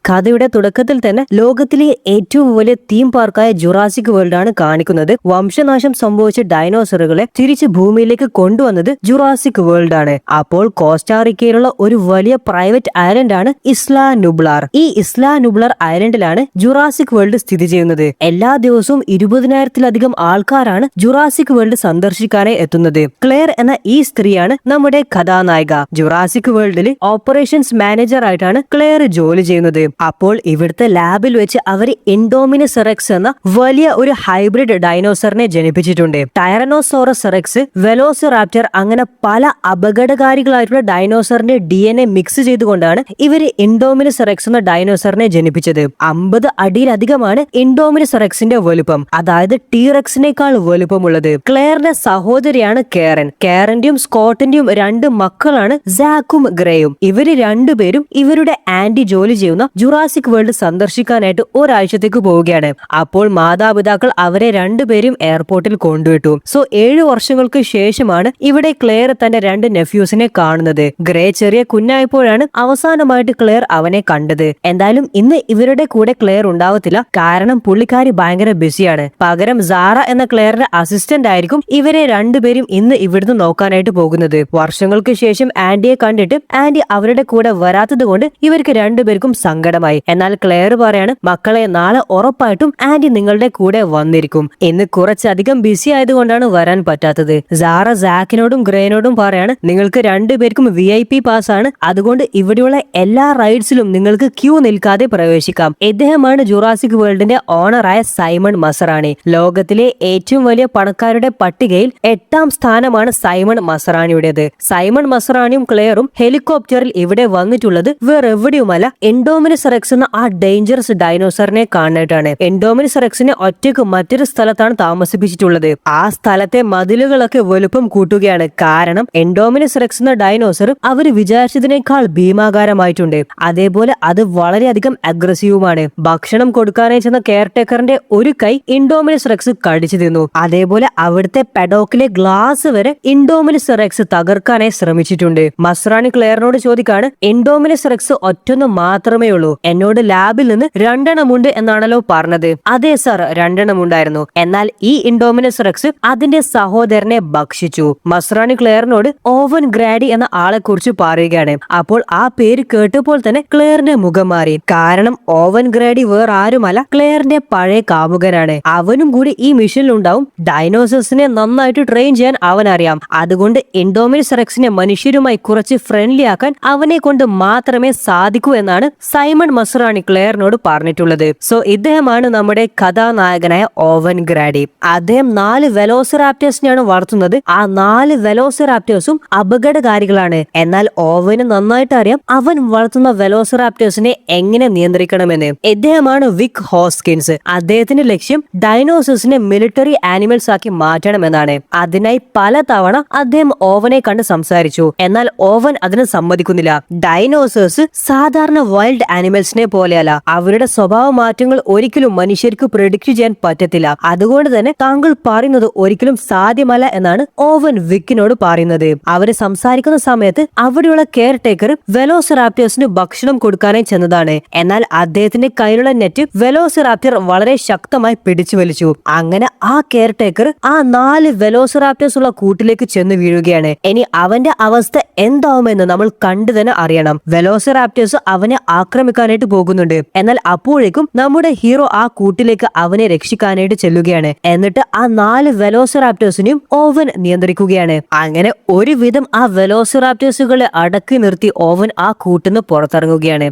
കഥയുടെ തുടക്കത്തിൽ തന്നെ ലോകത്തിലെ ഏറ്റവും വലിയ തീം പാർക്കായ ജുറാസിക് വേൾഡ് ആണ് കാണിക്കുന്നത്. വംശനാശം സംഭവിച്ച ഡൈനോസറുകളെ തിരിച്ച് ഭൂമിയിലേക്ക് കൊണ്ടുവന്നത് ജുറാസിക് വേൾഡ് ആണ്. അപ്പോൾ കോസ്റ്റാറിക്കയിലുള്ള ഒരു വലിയ പ്രൈവറ്റ് ഐലൻഡ് ആണ് ഇസ്ലാ നുബ്ലാർ. ഈ ഇസ്ലാ നുബ്ലാർ ഐലൻഡിലാണ് ജുറാസിക് വേൾഡ് സ്ഥിതി ചെയ്യുന്നത്. എല്ലാ ദിവസവും 20,000-ലധികം ആൾക്കാരാണ് ജുറാസിക് വേൾഡ് സന്ദർശിക്കാനായി എത്തുന്നത്. ക്ലെയർ എന്ന ഈ സ്ത്രീയാണ് നമ്മുടെ കഥാനായിക. ജുറാസിക് വേൾഡിൽ ഓപ്പറേഷൻസ് മാനേജർ ആയിട്ടാണ് ക്ലെയർ ജോലി ചെയ്യുന്നത്. അപ്പോൾ ഇവിടുത്തെ ലാബിൽ വെച്ച് അവർ ഇൻഡോമിനസ് റെക്സ് എന്ന വലിയ ഒരു ഹൈബ്രിഡ് ഡൈനോസറിനെ ജനിപ്പിച്ചിട്ടുണ്ട്. ടൈറനോസോറസ് റെക്സ്, വെലോസിറാപ്റ്റർ അങ്ങനെ പല അപകടകാരികളായിട്ടുള്ള ഡൈനോസറിന്റെ DNA മിക്സ് ചെയ്തുകൊണ്ടാണ് ഇവര് ഇൻഡോമിനസ് റെക്സ് എന്ന ഡൈനോസറിനെ ജനിപ്പിച്ചത്. 50 അടിയിലധികമാണ് ഇൻഡോമിനസ് റെക്സിന്റെ വലുപ്പം, അതായത് ടീറെക്സിനേക്കാൾ വലുപ്പമുള്ളത്. ക്ലെയറിന്റെ സഹോദരിയാണ് കേരൻ. കേരന്റെയും സ്കോട്ടിന്റെയും 2 മക്കളാണ് സാക്കും ഗ്രേയും. ഇവര് രണ്ടുപേരും ഇവരുടെ ആന്റി ജോലി ചെയ്യുന്ന ജുറാസിക് വേൾഡ് സന്ദർശിക്കാനായിട്ട് ഒരാഴ്ചത്തേക്ക് പോവുകയാണ്. അപ്പോൾ മാതാപിതാക്കൾ അവരെ രണ്ടുപേരും എയർപോർട്ടിൽ കൊണ്ടുവിട്ടു. 7 വർഷങ്ങൾക്ക് ശേഷമാണ് ഇവിടെ ക്ലെയർ തന്റെ 2 നെഫ്യൂസിനെ കാണുന്നത്. ഗ്രേ ചെറിയ കുഞ്ഞായപ്പോഴാണ് അവസാനമായിട്ട് ക്ലെയർ അവനെ കണ്ടത്. എന്തായാലും ഇന്ന് ഇവരുടെ കൂടെ ക്ലെയർ ഉണ്ടാവത്തില്ല, കാരണം പുള്ളിക്കാരി ഭയങ്കര ബിസിയാണ്. പകരം സാറ എന്ന ക്ലെയറിന്റെ അസിസ്റ്റന്റ് ആയിരിക്കും ഇവരെ രണ്ടുപേരും ഇന്ന് ഇവിടുന്ന് നോക്കാനായിട്ട് പോകുന്നത്. വർഷങ്ങൾക്ക് ശേഷം ആന്റിയെ കണ്ടിട്ട് ആന്റി അവരുടെ കൂടെ വരാത്തത് കൊണ്ട് ഇവർക്ക് രണ്ടുപേർക്കും സങ്കടമായി. എന്നാൽ ക്ലെയർ പറയാണ്, മക്കളെ നാളെ ഉറപ്പായിട്ടും ആന്റി നിങ്ങളുടെ കൂടെ വന്നിരിക്കും. ഇന്ന് കുറച്ചധികം ബിസി ആയതുകൊണ്ടാണ് വരാൻ പറ്റാത്തത്. സാറ സാക്കിനോടും ഗ്രേനോടും പറയാണ്, നിങ്ങൾക്ക് രണ്ടുപേർക്കും VIP പാസ് ആണ്, അതുകൊണ്ട് ഇവിടെയുള്ള എല്ലാ റൈഡ്സിലും നിങ്ങൾക്ക് ക്യൂ നിൽക്കാതെ പ്രവേശിക്കാം. ഇദ്ദേഹമാണ് ജുറാസിക് വേൾഡിന്റെ ഓണറായ സൈമൺ മസറാണി. ലോകത്തിലെ ഏറ്റവും വലിയ പണക്കാരുടെ പട്ടികയിൽ 8ാം സ്ഥാനമാണ് സൈമൺ മസറാണിയുടേത്. സൈമൺ മസറാണിയും ക്ലെയറും ഹെലികോപ്റ്ററിൽ ഇവിടെ വന്നിട്ടുള്ളത് വേറെവിടെയുമല്ല, ഇൻഡോമിനസ് റെക്സ് എന്ന ആ ഡേഞ്ചറസ് ഡൈനോസറിനെ കാണാനായിട്ടാണ്. ഇൻഡോമിനസ് റെക്സിനെ ഒറ്റയ്ക്ക് മറ്റൊരു സ്ഥലത്താണ് താമസിപ്പിച്ചിട്ടുള്ളത്. ആ സ്ഥലത്തെ മതിലുകളൊക്കെ വലുപ്പം കൂട്ടുകയാണ്. കാരണം ഇൻഡോമിനസ് റെക്സ് എന്ന ഡൈനോസർ അവർ വിചാരിച്ചതിനേക്കാൾ ഭീമാകാരമായിട്ടുണ്ട്. അതേപോലെ അത് വളരെയധികം അഗ്രസീവുമാണ്. ഭക്ഷണം കൊടുക്കാനായി ചെന്ന കെയർടേക്കറിന്റെ ഒരു കൈ ഇൻഡോമിനസ് റെക്സ് കടിച്ചു തിന്നു. അതേപോലെ അവിടുത്തെ പെഡോക്കിലെ ഗ്ലാസ് വരെ ഇൻഡോമിനസ് റെക്സ് തകർക്കാനായി ശ്രമിച്ചിട്ടുണ്ട്. മസ്രാണി ക്ലെയറിനോട് ചോദിക്കാണ്, ഇൻഡോമിനസ് റെക്സ് ഒറ്റൊന്നും മാത്രമേ ഉള്ളൂ, എന്നോട് ലാബിൽ നിന്ന് 2 എണ്ണമുണ്ട് എന്നാണല്ലോ പറഞ്ഞത്. അതെ സർ, 2 എണ്ണം ഉണ്ടായിരുന്നു. എന്നാൽ ഈ ഇൻഡോമിനസ് റെക്സ് അതിന്റെ സഹോദരനെ ഭക്ഷിച്ചു. മസ്രാണി ക്ലെയറിനോട് ഓവൻ ഗ്രാഡി എന്ന ആളെ കുറിച്ച് പറയുകയാണ്. അപ്പോൾ ആ പേര് കേട്ടപ്പോൾ തന്നെ ക്ലെയറിന്റെ മുഖം മാറി. കാരണം ഓവൻ ഗ്രാഡി വേറെ ആരുമല്ല, ക്ലെയറിന്റെ പഴയ കാമുകനാണ്. അവനും കൂടി ഈ മിഷനിൽ ഉണ്ടാവും. ഡൈനോസേഴ്സിനെ നന്നായിട്ട് ട്രെയിൻ ചെയ്യാൻ അവൻ അറിയാം. അതുകൊണ്ട് ഇൻഡോമിനസ് റെക്സിനെ മനുഷ്യരുമായി കുറച്ച് ഫ്രണ്ട്ലി ആക്കാൻ അവനെ കൊണ്ട് മാത്രമേ സാധിക്കൂ എന്നാണ് സൈമൺ മസറാണി ക്ലെയറിനോട് പറഞ്ഞിട്ടുള്ളത്. ഇദ്ദേഹമാണ് നമ്മുടെ കഥാനായകനായ ഓവൻ ഗ്രാഡി. അദ്ദേഹം 4 വെലോസിറാപ്റ്റേഴ്സിനെയാണ് വളർത്തുന്നത്. ആ 4 വെലോസിറാപ്റ്റേഴ്സും അപകടകാരികളാണ്. എന്നാൽ ഓവന് നന്നായിട്ട് അറിയാം അവൻ വളർത്തുന്ന വെലോസിറാപ്റ്റേഴ്സിനെ എങ്ങനെ നിയന്ത്രിക്കണമെന്ന്. ഇദ്ദേഹമാണ് വിക് ഹോസ്കിൻസ്. അദ്ദേഹത്തിന്റെ ലക്ഷ്യം ഡൈനോസേഴ്സിനെ മിലിറ്ററി ആനിമൽസ് ആക്കി മാറ്റണമെന്നാണ്. അതിനായി പല തവണ അദ്ദേഹം ഓവനെ കണ്ട് സംസാരിച്ചു. എന്നാൽ ഓവൻ അതിന് സമ്മതിക്കുന്നില്ല. ഡൈനോസേഴ്സ് സാധാരണ വൈൽഡ് ആനിമൽസിനെ പോലെയല്ല. അവരുടെ സ്വഭാവ മാറ്റങ്ങൾ ഒരിക്കലും മനുഷ്യർക്ക് പ്രെഡിക്റ്റ് ചെയ്യാൻ പറ്റത്തില്ല. അതുകൊണ്ട് തന്നെ താങ്കൾ പറയുന്നത് ഒരിക്കലും സാധ്യമല്ല എന്നാണ് ഓവൻ വിക്കിനോട് പറയുന്നത്. അവര് സംസാരിക്കുന്ന സമയത്ത് അവിടെയുള്ള കെയർ ടേക്കർ വെലോസിറാപ്റ്റേഴ്സിന് ഭക്ഷണം കൊടുക്കാനായി ചെന്നതാണ്. എന്നാൽ അദ്ദേഹത്തിന്റെ കയ്യിലുള്ള നെറ്റ് വെലോസിറാപ്റ്റർ വളരെ ശക്തമായി പിടിച്ചു വലിച്ചു. അങ്ങനെ ആ കെയർ ടേക്കർ ആ 4 വെലോസിറാപ്റ്റേഴ്സ് ഉള്ള കൂട്ടിലേക്ക് ചെന്ന് വീഴുകയാണ്. ഇനി അവന്റെ അവസ്ഥ എന്താവുമെന്ന് നമ്മൾ കണ്ടു തന്നെ അറിയണം. വെലോസിറാപ്റ്റേഴ്സ് അവനെ ആക്രമിക്കാനായിട്ട് പോകുന്നുണ്ട്. എന്നാൽ അപ്പോഴേക്കും നമ്മുടെ ഹീറോ ആ കൂട്ടിലേക്ക് അവനെ രക്ഷിക്കാനായിട്ട് ചെല്ലുകയാണ്. എന്നിട്ട് ആ 4 വെലോസിറാപ്റ്റേഴ്സിനെയും ഓവൻ നിയന്ത്രിക്കുകയാണ്. അങ്ങനെ ഒരുവിധം ആ വെലോസിറാപ്റ്റേഴ്സുകളെ അടക്കി നിർത്തി ഓവൻ ആ കൂട്ടിന്ന് പുറത്തിറങ്ങുകയാണ്.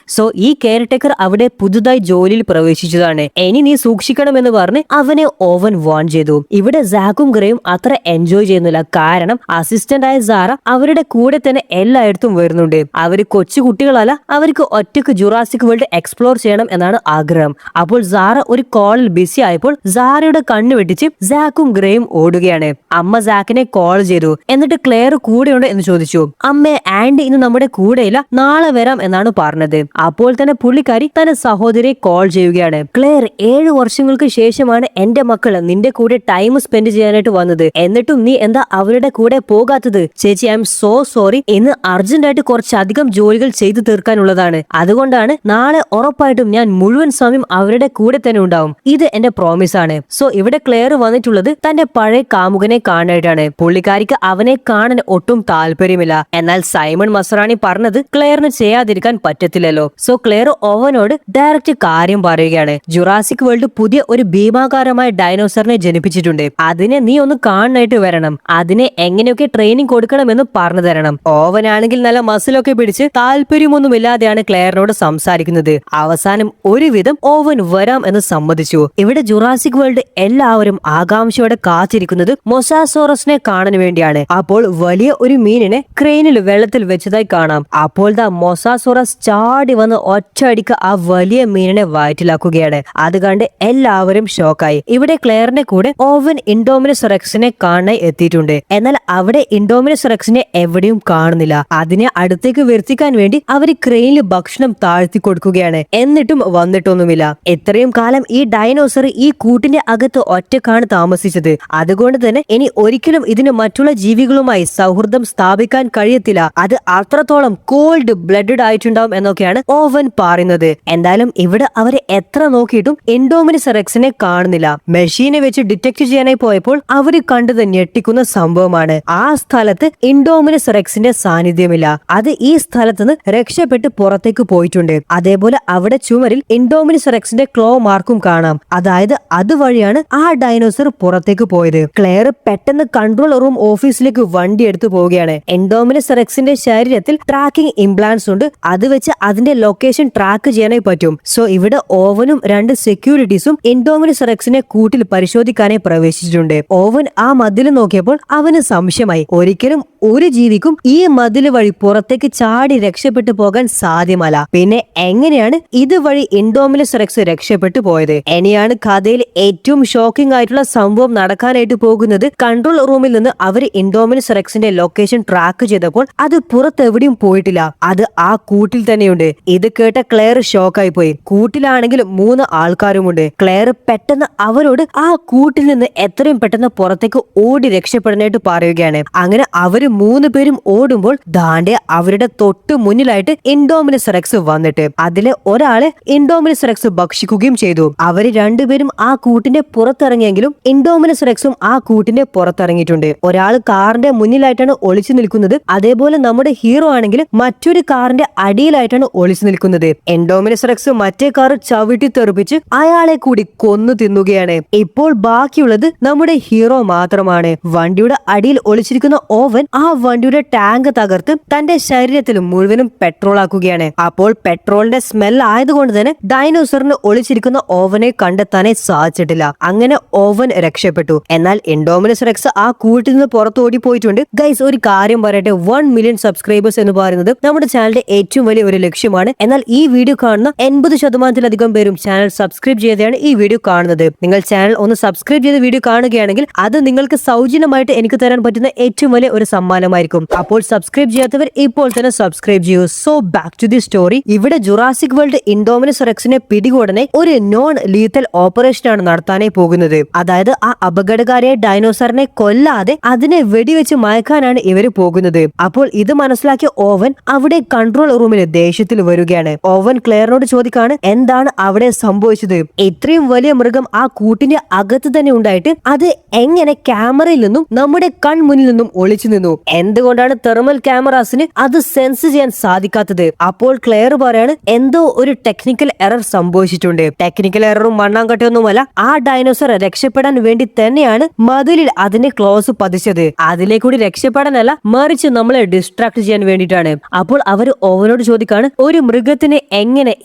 ഈ കെയർ ടേക്കർ അവിടെ പുതുതായി ജോലിയിൽ പ്രവേശിച്ചതാണ്. ഇനി നീ സൂക്ഷിക്കണമെന്ന് പറഞ്ഞ് അവനെ ഓവൻ വാൺ ചെയ്തു. ഇവിടെ സാക്കും ഗ്രേയും അത്ര എൻജോയ് ചെയ്യുന്നില്ല. കാരണം അസിസ്റ്റന്റ് ആയ സാറ അവരുടെ കൂടെ തന്നെ എല്ലായിടത്തും വരുന്നുണ്ട്. അവര് കൊച്ചു കുട്ടികളല്ല, അവർക്ക് ഒറ്റയ്ക്ക് ജുറാസിക് വേൾഡ് എക്സ്പ്ലോർ ചെയ്യണം എന്നാണ് ആഗ്രഹം. അപ്പോൾ സാറ ഒരു കോളിൽ ബിസി ആയപ്പോൾ സാറയുടെ കണ്ണു വെട്ടിച്ച് സാക്കും ഗ്രേയും ഓടുകയാണ്. അമ്മ സാക്കിനെ കോൾ ചെയ്തു. എന്നിട്ട് ക്ലെയർ കൂടെയുണ്ട് എന്ന് ചോദിച്ചു. അമ്മേ, ആന്റി ഇന്ന് നമ്മുടെ കൂടെയില്ല, നാളെ വരാം എന്നാണ് പറഞ്ഞത്. അപ്പോൾ തന്നെ പുള്ളിക്കാരി തന്റെ സഹോദരിയെ കോൾ ചെയ്യുകയാണ്. ക്ലെയർ, 7 വർഷങ്ങൾക്ക് ശേഷമാണ് എന്റെ മക്കൾ നിന്റെ കൂടെ ടൈം സ്പെൻഡ് ചെയ്യാനായിട്ട് വന്നത്. എന്നിട്ടും നീ എന്താ അവരുടെ കൂടെ പോകാത്തത്? ചേച്ചി, ഐ എം സോ സോറി. ഇന്ന് അർജന്റ് ആയിട്ട് കുറച്ചധികം ജോലികൾ ചെയ്തു തീർക്കാനുള്ളതാണ്. അതുകൊണ്ടാണ് നാളെ ഉറപ്പായിട്ടും ഞാൻ മുഴുവൻ സമയം അവരുടെ കൂടെ തന്നെ ഉണ്ടാവും. ഇത് എന്റെ പ്രോമിസ് ആണ്. സോ ഇവിടെ ക്ലെയർ വന്നിട്ടുള്ളത് തന്റെ പഴയ കാമുകനെ കാണാനായിട്ടാണ്. പുള്ളിക്കാരിക്ക് അവനെ കാണാൻ ഒട്ടും താല്പര്യമില്ല. എന്നാൽ സൈമൺ മസ്രാണി പറഞ്ഞത് ക്ലെയറിന് ചെയ്യാതിരിക്കാൻ പറ്റത്തില്ലല്ലോ. സോ ക്ലെയർ ഓവനോട് ഡയറക്റ്റ് കാര്യം പറയുകയാണ്. ജുറാസിക് വേൾഡ് പുതിയ ഒരു ഭീമാകാരമായ ഡൈനോസറിനെ ജനിപ്പിച്ചിട്ടുണ്ട്. അതിനെ നീ ഒന്ന് കാണാനായിട്ട് വരണം. അതിനെ എങ്ങനെയൊക്കെ ട്രെയിനിങ് കൊടുക്കണമെന്ന് പറഞ്ഞു തരണം. ഓവനാണെങ്കിൽ നല്ല മസിലൊക്കെ പിടിച്ച് താല്പര്യമൊന്നുമില്ലാതെയാണ് ക്ലെയറിനോട് സംസാരിക്കുന്നത്. അവസാനം ഒരുവിധം ഓവൻ വരാം എന്ന് സമ്മതിച്ചു. ഇവിടെ ജുറാസിക് വേൾഡ് എല്ലാവരും ആകാംക്ഷയോടെ കാത്തിരിക്കുന്നത് മൊസാസോറസിനെ കാണാൻ വേണ്ടിയാണ്. അപ്പോൾ വലിയ ഒരു മീനിനെ ക്രെയിനിൽ വെള്ളത്തിൽ വെച്ചതായി കാണാം. അപ്പോൾ ദാ മൊസാസോറസ് ചാടി വന്ന് ഒറ്റയടിക്ക് ആ വലിയ മീനിനെ വയറ്റിലാക്കുകയാണ്. അത് കണ്ട് എല്ലാവരും ഷോക്കായി. ഇവിടെ ക്ലെയറിന്റെ കൂടെ ഓവൻ ഇൻഡോമിനസ് റെക്സിനെ കാണാൻ എത്തിയിട്ടുണ്ട്. എന്നാൽ അവിടെ ഇൻഡോമിനസ് റെക്സിനെ എവിടെയും കാണുന്നില്ല. അതിനെ അടുത്തേക്ക് വരുത്തിക്കാൻ വേണ്ടി അവർ ക്രെയിനിൽ ഭക്ഷണം താഴ്ത്തി കൊടുക്കുകയാണ്. എന്നിട്ടും വന്നിട്ടൊന്നുമില്ല. ഇത്രയും കാലം ഈ ഡൈനോസർ ഈ കൂട്ടിന്റെ അകത്ത് ഒറ്റക്കാണ് താമസിച്ചത്. അതുകൊണ്ട് തന്നെ ഇനി ഒരിക്കലും ഇതിന് മറ്റുള്ള ജീവികളുമായി സൗഹൃദം സ്ഥാപിക്കാൻ കഴിയത്തില്ല. അത് അത്രത്തോളം കോൾഡ് ബ്ലഡഡ് ആയിട്ടുണ്ടാവും എന്നൊക്കെയാണ് ഓവൻ പറയുന്നത്. എന്തായാലും ഇവിടെ അവരെ എത്ര നോക്കിയിട്ടും ഇൻഡോമിനസ് റെക്സിനെ കാണുന്നില്ല. മെഷീനെ വെച്ച് ഡിറ്റക്ട് ചെയ്യാനായി പോയപ്പോൾ അവര് കണ്ടത് ഞെട്ടിക്കുന്ന സംഭവമാണ്. ആ സ്ഥലത്ത് ഇൻഡോമിനസ് റെക്സിന്റെ സാന്നിധ്യമില്ല. അത് ഈ സ്ഥലത്ത് നിന്ന് രക്ഷപ്പെട്ട് പുറത്തേക്ക് പോയിട്ടുണ്ട്. അതേപോലെ അവിടെ ചുമരിൽ ഇൻഡോമിനസ് റെക്സിന്റെ ക്ലോ മാർക്കും കാണാം. അതായത് അതുവഴിയാണ് ആ ഡൈനോസർ പുറത്തേക്ക് പോയത്. ക്ലെയർ പെട്ടെന്ന് കൺട്രോൾ റൂം ഓഫീസിലേക്ക് വണ്ടി എടുത്തു പോവുകയാണ്. ഇൻഡോമിനസ് റെക്സിന്റെ ശരീരത്തിൽ ട്രാക്കിംഗ് ഇംപ്ലാന്റ്സ് ഉണ്ട്. അത് വെച്ച് അതിന്റെ ലൊക്കേഷൻ ട്രാക്ക് ചെയ്യാനായി പറ്റും. സോ ഇവിടെ ഓവനും രണ്ട് സെക്യൂരിറ്റീസും ഇൻഡോമിനസ് റെക്സിനെ കൂട്ടിൽ പരിശോധിക്കാനായി പ്രവേശിച്ചിട്ടുണ്ട്. ഓവൻ ആ മതിൽ നോക്കിയപ്പോൾ അവന് സംശയമായി. ഒരിക്കലും ഒരു ജീവിക്കും ഈ മതില് വഴി പുറത്തേക്ക് ചാടി രക്ഷപ്പെട്ടു പോകാൻ സാധ്യമല്ല. പിന്നെ എങ്ങനെയാണ് ഇതുവഴി ഇൻഡോമിനസ് റെക്സ് രക്ഷപ്പെട്ടു പോയത്? ഇനിയാണ് കഥയിൽ ഏറ്റവും ഷോക്കിംഗ് ആയിട്ടുള്ള സംഭവം നടക്കാനായിട്ട് പോകുന്നത്. കൺട്രോൾ റൂമിൽ നിന്ന് അവർ ഇൻഡോമിനസ് റെക്സിന്റെ ലൊക്കേഷൻ ട്രാക്ക് ചെയ്തപ്പോൾ അത് പുറത്തെവിടെയും പോയിട്ടില്ല. അത് ആ കൂട്ടിൽ തന്നെയുണ്ട്. ഇത് കേട്ട ക്ലെയർ ഷോക്കായി പോയി. കൂട്ടിലാണെങ്കിൽ 3 ആൾക്കാരുമുണ്ട്. ക്ലെയർ പെട്ടെന്ന് അവരോട് ആ കൂട്ടിൽ നിന്ന് എത്രയും പെട്ടെന്ന് പുറത്തേക്ക് ഓടി രക്ഷപ്പെടാനായിട്ട് പറയുകയാണ്. അങ്ങനെ അവര് 3 പേരും ഓടുമ്പോൾ ദാണ്ടെ അവരുടെ തൊട്ട് മുന്നിലായിട്ട് ഇൻഡോമിനസ് റെക്സ് വന്നിട്ട് അതിലെ ഒരാളെ ഇൻഡോമിനസ് റെക്സ് ഭക്ഷിക്കുകയും ചെയ്തു. അവര് രണ്ടുപേരും ആ കൂട്ടിന്റെ പുറത്തിറങ്ങിയെങ്കിലും ഇൻഡോമിനസ് റെക്സും ആ കൂട്ടിന്റെ പുറത്തിറങ്ങിയിട്ടുണ്ട്. ഒരാൾ കാറിന്റെ മുന്നിലായിട്ടാണ് ഒളിച്ചു നിൽക്കുന്നത്. അതേപോലെ നമ്മുടെ ഹീറോ ആണെങ്കിൽ മറ്റൊരു കാറിന്റെ അടിയിലായിട്ടാണ് ഒളിച്ചു നിൽക്കുന്നത്. ഇൻഡോമിനസ് റെക്സ് മറ്റേ കാർ ചവിട്ടി തെറിപ്പിച്ച് അയാളെ കൂടി കൊന്നു തിന്നുകയാണ്. ഇപ്പോൾ ബാക്കിയുള്ളത് നമ്മുടെ ഹീറോ മാത്രമാണ്. വണ്ടിയുടെ അടിയിൽ ഒളിച്ചിരിക്കുന്ന ഓവൻ ആ വണ്ടിയുടെ ടാങ്ക് തകർത്ത് തന്റെ ശരീരത്തിൽ മുഴുവനും പെട്രോൾ ആക്കുകയാണ്. അപ്പോൾ പെട്രോളിന്റെ സ്മെൽ ആയതുകൊണ്ട് തന്നെ ഡൈനോസറിന് ഒളിച്ചിരിക്കുന്ന ഓവനെ കണ്ടെത്താനേ സാധിച്ചിട്ടില്ല. അങ്ങനെ ഓവൻ രക്ഷപ്പെട്ടു. എന്നാൽ ഇൻഡോമിനസ് റെക്സ് ആ കൂട്ടിൽ നിന്ന് പുറത്ത് ഓടിപ്പോയിട്ടുണ്ട്. ഗൈസ്, ഒരു കാര്യം പറയട്ടെ, 1 മില്യൺ സബ്സ്ക്രൈബേഴ്സ് എന്ന് പറയുന്നത് നമ്മുടെ ചാനലിന്റെ ഏറ്റവും വലിയ ഒരു ലക്ഷ്യമാണ്. എന്നാൽ ഈ വീഡിയോ കാണുന്ന 80% പേരും ചാനൽ സബ്സ്ക്രൈബ് ചെയ്താണ് ഈ വീഡിയോ കാണുന്നത്. നിങ്ങൾ ചാനൽ ഒന്ന് സബ്സ്ക്രൈബ് ചെയ്ത് വീഡിയോ കാണുകയാണെങ്കിൽ അത് നിങ്ങൾക്ക് സൗജന്യമായിട്ട് എനിക്ക് തരാൻ പറ്റുന്ന ഏറ്റവും വലിയ ഒരു സമ്മാനമായിരിക്കും. അപ്പോൾ സബ്സ്ക്രൈബ് ചെയ്യാത്തവർ ഇപ്പോൾ തന്നെ സബ്സ്ക്രൈബ് ചെയ്യൂ. So back to the story. ഇവിടെ ജുറാസിക് വേൾഡ് ഇൻഡോമിനസ് റെക്സിനെ പിടികൂടനെ ഒരു നോൺ ലീത്തൽ ഓപ്പറേഷൻ ആണ് നടത്താനായി പോകുന്നത്. അതായത് ആ അപകടകാരിയായ ഡൈനോസറിനെ കൊല്ലാതെ അതിനെ വെടിവെച്ച് മയക്കാനാണ് ഇവര് പോകുന്നത്. അപ്പോൾ ഇത് മനസ്സിലാക്കിയ ഓവൻ അവിടെ കൺട്രോൾ റൂമിൽ ദേഷ്യത്തിൽ വരികയാണ്. ഓവൻ ക്ലെയറിനോട് ചോദിക്കാണ്, എന്താണ് അവിടെ സംഭവിച്ചത്? ഇത്രയും വലിയ മൃഗം ആ കൂട്ടിന്റെ അകത്ത് തന്നെ ഉണ്ടായിട്ട് അത് എങ്ങനെ ക്യാമറയിൽ നിന്നും നമ്മുടെ കൺമുന്നിൽ നിന്നും ഒളിച്ചു നിന്നു? എന്തുകൊണ്ടാണ് തെർമൽ ക്യാമറാസിന് അത് സെൻസ് ചെയ്യാൻ സാധിക്കാത്തത്? അപ്പോൾ ക്ലെയർ പറയാണ്, എന്തോ ഒരു ടെക്നിക്കൽ എറർ സംഭവിച്ചിട്ടുണ്ട്. ടെക്നിക്കൽ എററും മണ്ണാങ്കട്ടയൊന്നുമല്ല, ആ ഡൈനോസർ രക്ഷപ്പെടാൻ വേണ്ടി തന്നെയാണ് മതിലിൽ അതിന്റെ ക്ലോസ് പതിച്ചത്. അതിലെ കൂടി രക്ഷപ്പെടാനല്ല, മറിച്ച് നമ്മളെ ഡിസ്ട്രാക്ട് ചെയ്യാൻ വേണ്ടിയിട്ടാണ്. അപ്പോൾ അവർ ഓവനോട് ചോദിക്കാണ്, ഒരു മൃഗത്തിന് എങ്ങനെ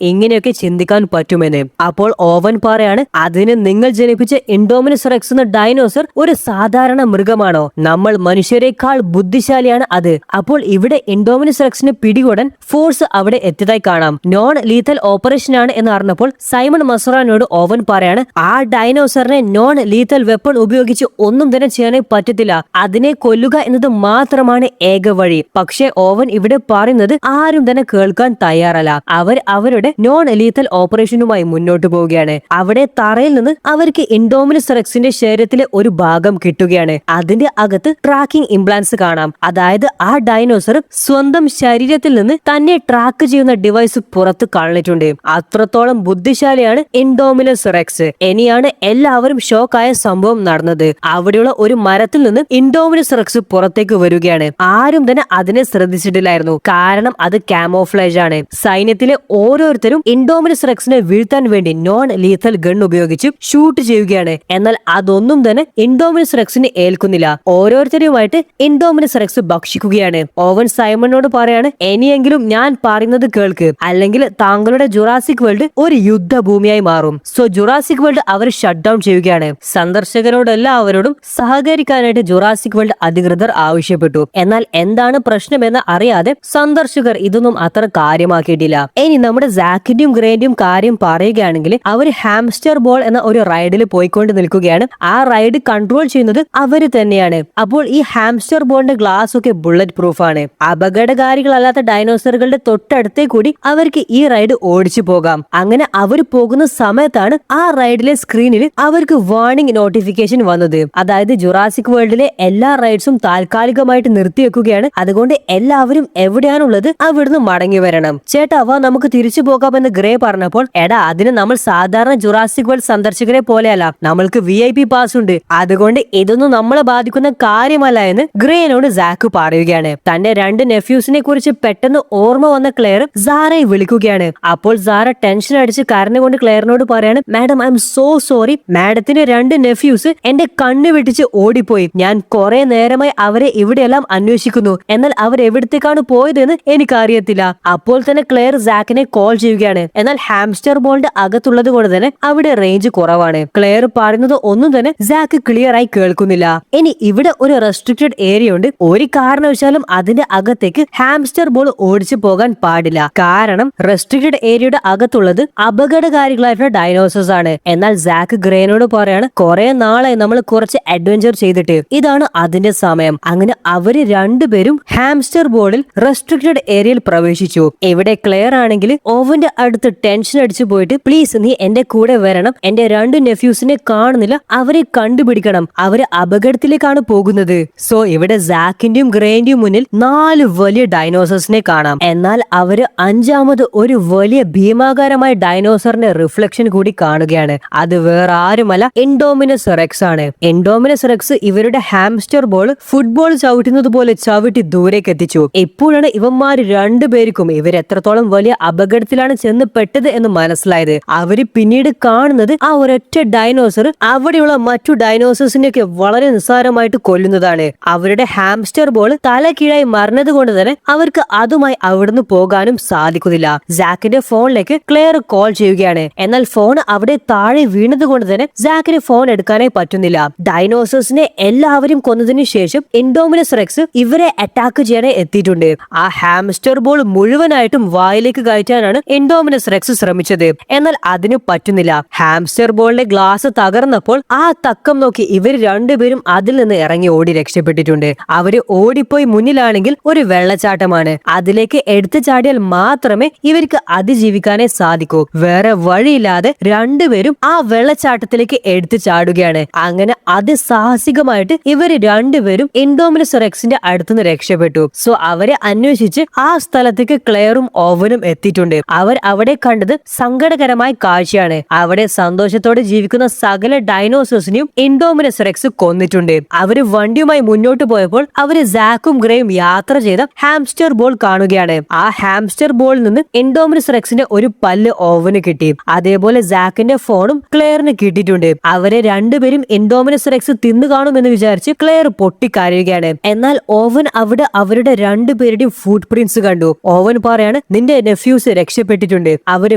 ഇങ്ങനെയൊക്കെ ചിന്തിക്കാൻ പറ്റുമെന്ന്. അപ്പോൾ ഓവൻ പറയാണ്, അതിന് നിങ്ങൾ ജനിപ്പിച്ച ഇൻഡോമിനസ് റെക്സ് എന്ന ഡൈനോസർ ഒരു സാധാരണ മൃഗമാണോ? നമ്മൾ മനുഷ്യരെക്കാൾ ബുദ്ധിശാലിയാണ് അത്. അപ്പോൾ ഇവിടെ ഇൻഡോമിനസ് റെക്സിനെ പിടികൂടാൻ ഫോഴ്സ് അവിടെ എത്തിയതായി കാണാം. നോൺ ലീത്തൽ ഓപ്പറേഷൻ ആണ് എന്ന് അറിഞ്ഞപ്പോൾ സൈമൺ മസ്രാനിയോട് ഓവൻ പറയാണ്, ആ ഡൈനോസറിനെ നോൺ ലീത്തൽ വെപ്പൺ ഉപയോഗിച്ച് ഒന്നും തന്നെ ചെയ്യാനായി പറ്റത്തില്ല. അതിനെ കൊല്ലുക എന്നത് മാത്രമാണ് ഏക വഴി. പക്ഷേ ഓവൻ ഇവിടെ പറയുന്നത് ആരും തന്നെ കേൾക്കാൻ തയ്യാറല്ല. അവർ അവരുടെ നോൺ ലീത്തൽ ഓപ്പറേഷനുമായി മുന്നോട്ട് പോവുകയാണ്. അവിടെ തറയിൽ നിന്ന് അവർക്ക് ഇൻഡോമിനസ് റെക്സിന്റെ ശരീരത്തിലെ ഒരു ഭാഗം കിട്ടുകയാണ്. അതിന്റെ അകത്ത് ട്രാക്കിംഗ് ഇംപ്ലാന്റ്സ് കാണാം. കാണാം. അതായത് ആ ഡൈനോസർ സ്വന്തം ശരീരത്തിൽ നിന്ന് തന്നെ ട്രാക്ക് ചെയ്യുന്ന ഡിവൈസ് പുറത്ത് കളഞ്ഞിട്ടുണ്ട്. അത്രത്തോളം ബുദ്ധിശാലിയാണ് ഇൻഡോമിനസ് റെക്സ്. ഇനിയാണ് എല്ലാവരും ഷോക്കായ സംഭവം നടന്നത്. അവിടെയുള്ള ഒരു മരത്തിൽ നിന്ന് ഇൻഡോമിനസ് റെക്സ് പുറത്തേക്ക് വരികയാണ്. ആരും തന്നെ അതിനെ ശ്രദ്ധിച്ചിട്ടില്ലായിരുന്നു. കാരണം അത് കാമോഫ്ലേജ് ആണ്. സൈന്യത്തിലെ ഓരോരുത്തരും ഇൻഡോമിനസ് റെക്സിനെ വീഴ്ത്താൻ വേണ്ടി നോൺ ലീഥൽ ഗൺ ഉപയോഗിച്ച് ഷൂട്ട് ചെയ്യുകയാണ്. എന്നാൽ അതൊന്നും തന്നെ ഇൻഡോമിനസ് റെക്സിന് ഏൽക്കുന്നില്ല. ഓരോരുത്തരുമായിട്ട് ഇൻഡോമിനസ് റെക്സ് ഭക്ഷിക്കുകയാണ്. ഓവൻ സൈമണിനോട് പറയാണ്, ഇനിയെങ്കിലും ഞാൻ പറയുന്നത് കേൾക്ക്, അല്ലെങ്കിൽ താങ്കളുടെ ജുറാസിക് വേൾഡ് ഒരു യുദ്ധഭൂമിയായി മാറും. സോ ജുറാസിക് വേൾഡ് അവർ ഷട്ട് ഡൗൺ ചെയ്യുകയാണ്. സന്ദർശകരോടെല്ലാവരോടും സഹകരിക്കാനായിട്ട് ജുറാസിക് വേൾഡ് അധികൃതർ ആവശ്യപ്പെട്ടു. എന്നാൽ എന്താണ് പ്രശ്നമെന്ന് അറിയാതെ സന്ദർശകർ ഇതൊന്നും അത്ര കാര്യമാക്കിയിട്ടില്ല. ഇനി നമ്മുടെ സാക്കിന്റെയും ഗ്രേന്റെയും കാര്യം പറയുകയാണെങ്കിൽ അവർ ഹാംസ്റ്റർ ബോൾ എന്ന ഒരു റൈഡിൽ പോയിക്കൊണ്ട് നിൽക്കുകയാണ്. ആ റൈഡ് കൺട്രോൾ ചെയ്യുന്നത് അവര് തന്നെയാണ്. അപ്പോൾ ഈ ഹാംസ്റ്റർ ബോളിന്റെ ഗ്ലാസ് ഒക്കെ ബുള്ളറ്റ് പ്രൂഫ് ആണ്. അപകടകാരികളല്ലാത്ത ഡൈനോസറുകളുടെ തൊട്ടടുത്തേ കൂടി അവർക്ക് ഈ റൈഡ് ഓടിച്ചു പോകാം. അങ്ങനെ അവർ പോകുന്ന സമയത്താണ് ആ റൈഡിലെ സ്ക്രീനിൽ അവർക്ക് വാർണിംഗ് നോട്ടിഫിക്കേഷൻ വന്നത്. അതായത് ജുറാസിക് വേൾഡിലെ എല്ലാ റൈഡ്സും താൽക്കാലികമായിട്ട് നിർത്തിവെക്കുകയാണ്. അതുകൊണ്ട് എല്ലാവരും എവിടെയാണുള്ളത് അവിടുന്ന് മടങ്ങി വരണം. ചേട്ടാ വാ നമുക്ക് തിരിച്ചു പോകാമെന്ന് ഗ്രേ പറഞ്ഞപ്പോൾ, എടാ അതിന് നമ്മൾ സാധാരണ ജുറാസിക് വേൾഡ് സന്ദർശകരെ പോലെയല്ല, നമ്മൾക്ക് VIP പാസ് ഉണ്ട്, അതുകൊണ്ട് ഇതൊന്നും നമ്മളെ ബാധിക്കുന്ന കാര്യമല്ല എന്ന് ഗ്രേനോട് സാക്ക് പറയുകയാണ്. തന്റെ 2 നെഫ്യൂസിനെ കുറിച്ച് പെട്ടെന്ന് ഓർമ്മ വന്ന ക്ലെയർ സാറയെ വിളിക്കുകയാണ്. അപ്പോൾ സാറ ടെൻഷൻ അടിച്ച് കരഞ്ഞുകൊണ്ട് ക്ലെയറിനോട് പറയാണ്, madam I M so sorry, മാഡത്തിന് 2 നെഫ്യൂസ് എന്റെ കണ്ണ് വെട്ടിച്ച് ഓടിപ്പോയി. ഞാൻ കുറെ നേരമായി അവരെ ഇവിടെയെല്ലാം അന്വേഷിക്കുന്നു, എന്നാൽ അവർ എവിടത്തേക്കാണ് പോയതെന്ന് എനിക്കറിയത്തില്ല. അപ്പോൾ തന്നെ ക്ലെയർ സാക്കിനെ കോൾ ചെയ്യുകയാണ്. എന്നാൽ ഹാംസ്റ്റർ ബോളിന്റെ അകത്തുള്ളത് കൊണ്ട് തന്നെ അവിടെ റേഞ്ച് കുറവാണ്. ക്ലെയർ പറയുന്നത് ഒന്നും തന്നെ സാക്ക് ക്ലിയർ ആയി കേൾക്കുന്നില്ല. ഇനി ഇവിടെ ഒരു റെസ്ട്രിക്റ്റഡ് ഏരിയ ഉണ്ട്. ഒരു കാരണവശാലും അതിന്റെ അകത്തേക്ക് ഹാംസ്റ്റർ ബോൾ ഓടിച്ചു പോകാൻ പാടില്ല. കാരണം റെസ്ട്രിക്റ്റഡ് ഏരിയയുടെ അകത്തുള്ളത് അപകടകാരികളായിട്ടുള്ള ഡൈനോസേഴ്സ് ആണ്. എന്നാൽ സാക്ക് ഗ്രേനോട് പറയാണ്, കുറെ നാളായി നമ്മൾ കുറച്ച് അഡ്വഞ്ചർ ചെയ്തിട്ട് ഇതാണ് അതിന്റെ സമയം. അങ്ങനെ അവര് രണ്ടുപേരും ഹാംസ്റ്റർ ബോളിൽ റെസ്ട്രിക്റ്റഡ് ഏരിയയിൽ പ്രവേശിച്ചു. ഇവിടെ ക്ലെയർ ആണെങ്കിൽ ഓവന്റെ അടുത്ത് ടെൻഷൻ അടിച്ചു പോയിട്ട്, പ്ലീസ് നീ എന്റെ കൂടെ വരണം, എന്റെ 2 നെഫ്യൂസിനെ കാണുന്നില്ല, അവരെ കണ്ടുപിടിക്കണം, അവര് അപകടത്തിലേക്കാണ് പോകുന്നത്. സോ ഇവിടെ സാക്കിന്റെയും ഗ്രേന്റെയും മുന്നിൽ 4 വലിയ ഡൈനോസേഴ്സിനെ കാണാം. എന്നാൽ അവര് 5ാമത് ഒരു വലിയ ഭീമാകാരമായ ഡൈനോസറിന്റെ റിഫ്ലക്ഷൻ കൂടി കാണുകയാണ്. അത് വേറെ ആരുമല്ല, ഇൻഡോമിനസ് റെക്സ് ആണ്. ഇൻഡോമിനസ് റെക്സ് ഇവരുടെ ഹാംസ്റ്റർ ബോൾ ഫുട്ബോൾ ചവിട്ടുന്നത് പോലെ ചവിട്ടി ദൂരേക്ക് എത്തിച്ചു. ഇപ്പോഴാണ് ഇവന്മാര് രണ്ടുപേർക്കും ഇവർ എത്രത്തോളം വലിയ അപകടത്തിലാണ് ചെന്ന് പെട്ടത് എന്ന് മനസ്സിലായത്. അവര് പിന്നീട് കാണുന്നത് ആ ഒരൊറ്റ ഡൈനോസർ അവിടെയുള്ള മറ്റു ഡൈനോസേഴ്സിനെയൊക്കെ വളരെ നിസ്സാരമായിട്ട് കൊല്ലുന്നതാണ്. അവരുടെ ഹാംസ്റ്റർ ബോൾ തല കീഴായി മറിഞ്ഞത് കൊണ്ട് തന്നെ അവർക്ക് അതുമായി അവിടുന്ന് പോകാനും സാധിക്കുന്നില്ല. സാക്കിന്റെ ഫോണിലേക്ക് ക്ലെയർ കോൾ ചെയ്യുകയാണ്. എന്നാൽ ഫോൺ അവിടെ താഴെ വീണത് കൊണ്ട് തന്നെ സാക്കിന് ഫോൺ എടുക്കാനായി പറ്റുന്നില്ല. ഡൈനോസേഴ്സിനെ എല്ലാവരും കൊന്നതിനു ശേഷം ഇൻഡോമിനസ് റെക്സ് ഇവരെ അറ്റാക്ക് ചെയ്യാനായി എത്തിയിട്ടുണ്ട്. ആ ഹാംസ്റ്റർ ബോൾ മുഴുവനായിട്ടും വായിലേക്ക് കയറ്റാനാണ് ഇൻഡോമിനസ് റെക്സ് ശ്രമിച്ചത്. എന്നാൽ അതിന് പറ്റുന്നില്ല. ഹാംസ്റ്റർ ബോളിന്റെ ഗ്ലാസ് തകർന്നപ്പോൾ ആ തക്കം നോക്കി ഇവർ രണ്ടുപേരും അതിൽ നിന്ന് ഇറങ്ങി ഓടി രക്ഷപ്പെട്ടിട്ടുണ്ട്. അവര് ഓടിപ്പോയി മുന്നിലാണെങ്കിൽ ഒരു വെള്ളച്ചാട്ടമാണ്. അതിലേക്ക് എടുത്തു ചാടിയാൽ മാത്രമേ ഇവർക്ക് അതിജീവിക്കാനേ സാധിക്കൂ. വേറെ വഴിയില്ലാതെ രണ്ടുപേരും ആ വെള്ളച്ചാട്ടത്തിലേക്ക് എടുത്തു ചാടുകയാണ്. അങ്ങനെ അതിസാഹസികമായിട്ട് ഇവര് രണ്ടുപേരും ഇൻഡോമിനസ് റെക്സിന്റെ അടുത്തുനിന്ന് രക്ഷപ്പെട്ടു. സോ അവരെ അന്വേഷിച്ച് ആ സ്ഥലത്തേക്ക് ക്ലെയറും ഓവനും എത്തിയിട്ടുണ്ട്. അവർ അവിടെ കണ്ടത് സങ്കടകരമായ കാഴ്ചയാണ്. അവിടെ സന്തോഷത്തോടെ ജീവിക്കുന്ന സകല ഡൈനോസേഴ്സിനെയും ഇൻഡോമിനസ് റെക്സ് കൊന്നിട്ടുണ്ട്. അവര് വണ്ടിയുമായി മുന്നോട്ട് പോയപ്പോൾ അവര് സാക്കും ഗ്രേയും യാത്ര ചെയ്ത ഹാംസ്റ്റർ ബോൾ കാണുകയാണ്. ആ ഹാംസ്റ്റർ ബോളിൽ നിന്ന് ഇൻഡോമിനസ് റെക്സിന്റെ ഒരു പല്ല് ഓവന് കിട്ടി. അതേപോലെ സാക്കിന്റെ ഫോണും ക്ലെയറിന് കിട്ടിയിട്ടുണ്ട്. അവരെ രണ്ടുപേരും ഇൻഡോമിനസ് റെക്സ് തിന്നു കാണുമെന്ന് വിചാരിച്ച് ക്ലെയർ പൊട്ടിക്കരയുകയാണ്. എന്നാൽ ഓവൻ അവിടെ അവരുടെ രണ്ടുപേരുടെയും ഫുട് പ്രിന്റ്സ് കണ്ടു. ഓവൻ പറയാണ്, നിന്റെ നെഫ്യൂസ് രക്ഷപ്പെട്ടിട്ടുണ്ട്, അവര്